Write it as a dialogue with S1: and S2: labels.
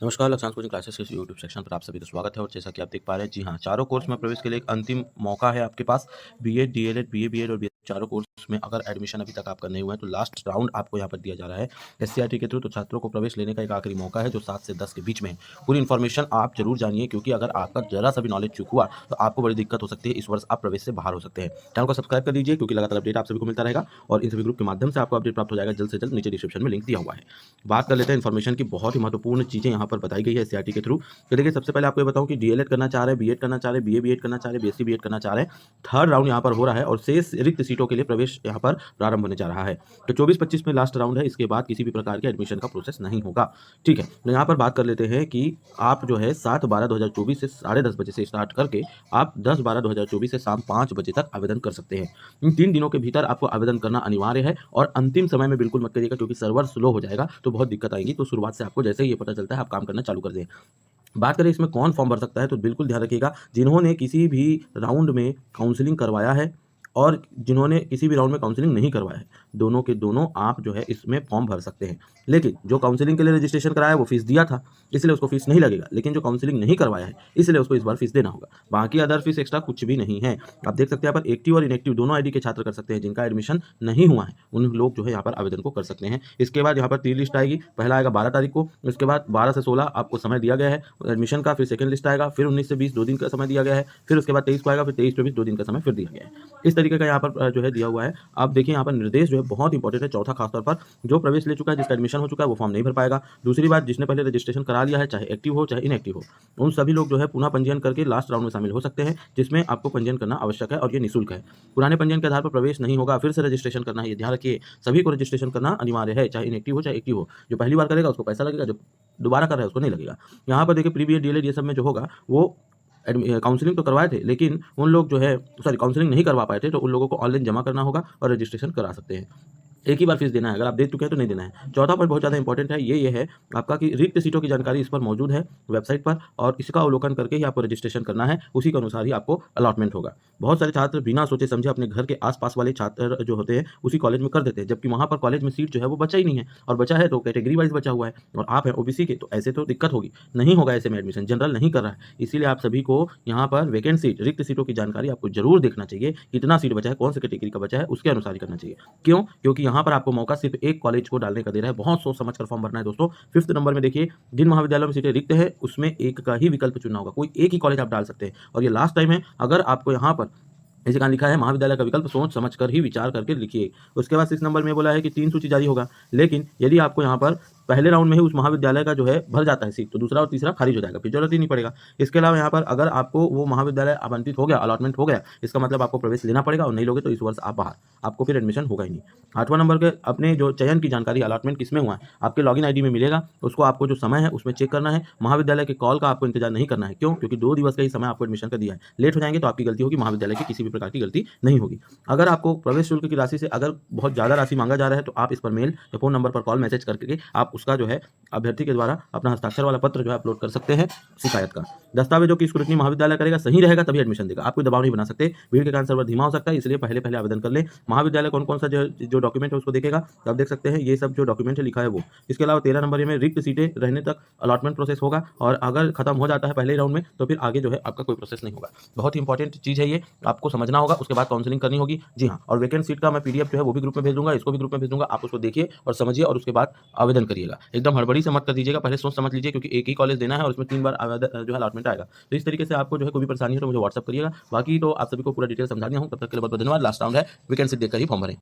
S1: नमस्कार, Lakshyansh coaching classes के इस यूट्यूब सेक्शन पर आप सभी का स्वागत है। और जैसा कि आप देख पा रहे हैं, जी हाँ, चारों कोर्स में प्रवेश के लिए एक अंतिम मौका है आपके पास। बीएड, डीएलएड, बीए, बीएड और बीएससी चारों कोर्स में अगर एडमिशन अभी तक आपका नहीं हुआ है तो लास्ट राउंड आपको यहाँ पर दिया जा रहा है एससीईआरटी के थ्रू। तो छात्रों को प्रवेश लेने का एक आखिरी मौका है जो 7 से 10 के बीच में है। पूरी इन्फॉर्मेशन आप जरूर जानिए, क्योंकि अगर आपका जरा सा भी नॉलेज चूक हुआ तो आपको बड़ी दिक्कत हो सकती है। इस वर्ष आप प्रवेश से बाहर हो सकते हैं। चैनल को सब्सक्राइब कर दीजिए, क्योंकि लगातार अपडेट आप सभी को मिलता रहेगा और इन सभी ग्रुप के माध्यम से आपको अपडेट प्राप्त हो जाएगा जल्द से जल्द। नीचे डिस्क्रिप्शन में लिंक दिया हुआ है। बात कर लेते हैं इन्फॉर्मेशन की। बहुत ही महत्वपूर्ण चीजें यहाँ पर बताई गई है एससीईआरटी के थ्रू। तो देखिए, सबसे पहले आपको ये बताऊं कि डीएलएड करना चाह रहे हैं, बीएड करना चाह रहे हैं, बीए बीएड करना चाह रहे हैं, बीएससी बीएड करना चाह रहे हैं, थर्ड राउंड यहाँ पर हो रहा है और शेष रिक्त सीटों के लिए प्रवेश यहाँ पर प्रारंभ होने जा रहा है। तो 24-25 में लास्ट राउंड है। इसके बाद किसी भी प्रकार के एडमिशन का प्रोसेस नहीं होगा। ठीक है, तो यहाँ पर बात कर लेते हैं कि आप जो है 7/12/2024 से 10:30 बजे से स्टार्ट करके आप 10/12/2024 से शाम 5 बजे तक आवेदन कर सकते हैं। इन 3 दिनों के भीतर आपको आवेदन करना अनिवार्य है और अंतिम समय में बिल्कुल मत करिएगा, क्योंकि सर्वर स्लो हो जाएगा तो बहुत दिक्कत आएगी। तो शुरुआत से आपको जैसे ही ये पता चलता है आप काम करना चालू कर दें। बात करें इसमें कौन फॉर्म भर सकता है, तो बिल्कुल ध्यान रखिएगा, जिन्होंने किसी भी राउंड में काउंसलिंग करवाया है और जिन्होंने किसी भी राउंड में काउंसलिंग नहीं करवाया है, दोनों के दोनों आप जो है इसमें फॉर्म भर सकते हैं। लेकिन जो काउंसलिंग के लिए रजिस्ट्रेशन कराया वो फीस दिया था, इसलिए उसको फीस नहीं लगेगा। लेकिन जो काउंसलिंग नहीं करवाया है, इसलिए उसको इस बार फीस देना होगा। बाकी अदर फीस एक्स्ट्रा कुछ भी नहीं है। आप देख सकते हैं यहाँ पर एक्टिव और इनएक्टिव दोनों आईडी के छात्र कर सकते हैं। जिनका एडमिशन नहीं हुआ है उन लोग जो है यहाँ पर आवेदन को कर सकते हैं। इसके बाद यहाँ पर 3 लिस्ट आएगी। पहला आएगा 12 तारीख को, उसके बाद 12 से 16 आपको समय दिया गया है एडमिशन का। फिर सेकंड लिस्ट आएगा, फिर 19 से 20 2 दिन का समय दिया गया है। फिर उसके बाद 23 को आएगा, फिर 23-24 2 दिन का समय फिर दिया गया है। इस तरीके का यहाँ पर जो है दिया हुआ है। आप देखिए यहाँ पर निर्देश जो है बहुत इंपॉर्टेंट है। चौथा, खासतौर पर जो प्रवेश ले चुका है, जिसका एडमिशन हो चुका है, वो फॉर्म नहीं भर पाएगा। दूसरी बात, जिसने पहले रजिस्ट्रेशन करा लिया है, चाहे एक्टिव हो चाहे इनएक्टिव हो, उन सभी लोग जो है पुनः पंजीयन करके लास्ट राउंड में शामिल हो सकते हैं, जिसमें आपको पंजीयन करना आवश्यक है और ये निःशुल्क है। पुराने पंजीयन के आधार पर प्रवेश नहीं होगा, फिर से रजिस्ट्रेशन करना है। ये ध्यान रखिए, सभी को रजिस्ट्रेशन करना अनिवार्य है, चाहे इनएक्टिव हो चाहे एक्टिव हो। जो पहली बार करेगा उसको पैसा लगेगा, जो दोबारा कर रहा है उसको नहीं लगेगा। यहाँ पर देखिए, प्री बीएड डीएलएड ये सब में जो होगा वो काउंसलिंग तो करवाए थे, लेकिन उन लोग जो है काउंसलिंग नहीं करवा पाए थे, तो उन लोगों को ऑनलाइन जमा करना होगा और रजिस्ट्रेशन करा सकते हैं। एक ही बार फीस देना है, अगर आप दे चुके हैं तो नहीं देना है। चौथा पॉइंट बहुत ज़्यादा इंपॉर्टेंट है, ये है आपका कि रिक्त सीटों की जानकारी इस पर मौजूद है वेबसाइट पर, और इसका अवलोकन करके ही आपको रजिस्ट्रेशन करना है। उसी के अनुसार ही आपको अलॉटमेंट होगा। बहुत सारे छात्र बिना सोचे समझे अपने घर के आसपास वाले छात्र जो होते हैं उसी कॉलेज में कर देते हैं, जबकि वहाँ पर कॉलेज में सीट जो है वो बचा ही नहीं है, और बचा है तो कैटेगरी वाइज बचा हुआ है, और आप हैं ओबीसी के, तो ऐसे तो दिक्कत होगी। नहीं होगा ऐसे में एडमिशन, जनरल नहीं कर रहा है। इसीलिए आप सभी को यहाँ पर वैकेंट सीट, रिक्त सीटों की जानकारी आपको जरूर देखना चाहिए। कितना सीट बचा है, कौन सी कैटेगरी का बचा है, उसके अनुसार ही करना चाहिए। क्यों? क्योंकि यहाँ पर आपको मौका सिर्फ एक कॉलेज को डालने का दे रहा है। बहुत सोच समझ कर फॉर्म भरना है दोस्तों। 5th नंबर में देखिए, जिन महाविद्यालयों में सीटें रिक्त है उसमें एक का ही विकल्प चुनना होगा। कोई एक ही कॉलेज आप डाल सकते हैं, और ये लास्ट टाइम है। अगर आपको यहाँ पर इसी कहाँ लिखा है महाविद्यालय का विकल्प सोच समझ कर ही विचार करके लिखिए। उसके बाद 6 नंबर में बोला है कि 3 सूची जारी होगा, लेकिन यदि आपको यहाँ पर पहले राउंड में ही उस महाविद्यालय का जो है भर जाता है सीट, तो दूसरा और तीसरा खारिज हो जाएगा, फिर जरूरत ही नहीं पड़ेगा। इसके अलावा यहाँ पर अगर आपको वो महाविद्यालय आवंटित हो गया, अलॉटमेंट हो गया, इसका मतलब आपको प्रवेश लेना पड़ेगा, और नहीं लोगे तो इस वर्ष आप बाहर, आपको फिर एडमिशन होगा ही नहीं। 8वां नंबर के अपने जो चयन की जानकारी, अलॉटमेंट किसमें हुआ है, आपके लॉगिन आईडी में मिलेगा। उसको आपको जो समय है उसमें चेक करना है। महाविद्यालय के कॉल का आपको इंतजार नहीं करना है। क्यों? क्योंकि 2 दिवस का ही समय आपको एडमिशन का दिया है। लेट हो जाएंगे तो आपकी गलती होगी, महाविद्यालय की किसी भी प्रकार की गलती नहीं होगी। अगर आपको प्रवेश शुल्क की राशि से अगर बहुत ज़्यादा राशि मांगा जा रहा है, तो आप इस पर मेल या फोन नंबर पर कॉल मैसेज करके आप उसका जो है अभ्यर्थी के द्वारा अपना हस्ताक्षर वाला पत्र जो है अपलोड कर सकते हैं शिकायत का। दस्तावेजों की स्क्रूटनी महाविद्यालय करेगा, सही रहेगा तभी एडमिशन देगा। आप कोई दबाव नहीं बना सकते। भीड़ के कारण सर्वर धीमा हो सकता है, इसलिए पहले आवेदन कर ले। महाविद्यालय कौन कौन सा जो डॉक्यूमेंट है उसको देखेगा, तो आप देख सकते हैं ये सब जो डॉक्यूमेंट है लिखा है वो। इसके अलावा 13 नंबर में रिक्त सीटें रहने तक अलॉटमेंट प्रोसेस होगा, और अगर खत्म हो जाता है पहले राउंड में तो फिर आगे जो है आपका कोई प्रोसेस नहीं होगा। बहुत ही इंपॉर्टेंट चीज़ है ये, आपको समझना होगा। उसके बाद काउंसलिंग करनी होगी। जी हाँ, और वैकेंट सीट का मैं पीडीएफ जो है वो भी ग्रुप में भेज दूंगा, इसको भी ग्रुप में भेज दूंगा। आप उसको देखिए और समझिए, और उसके बाद आवेदन करिएगा। एकदम हड़बड़ी से मत कर दीजिएगा, पहले सोच समझ लीजिए, क्योंकि एक ही कॉलेज देना है और उसमें 3 बार आवेदन जो है अलॉटमेंट आएगा। तो इस तरीके से आपको जो है कोई भी परेशानी है तो मुझे व्हाट्सअप करिएगा। बाकी तो आप सभी को पूरा डिटेल समझा दिया हूँ। तब तक के लिए बहुत बहुत धन्यवाद। लास्ट राउंड है, वैकेंट सीट देखकर ही फॉर्म भरें।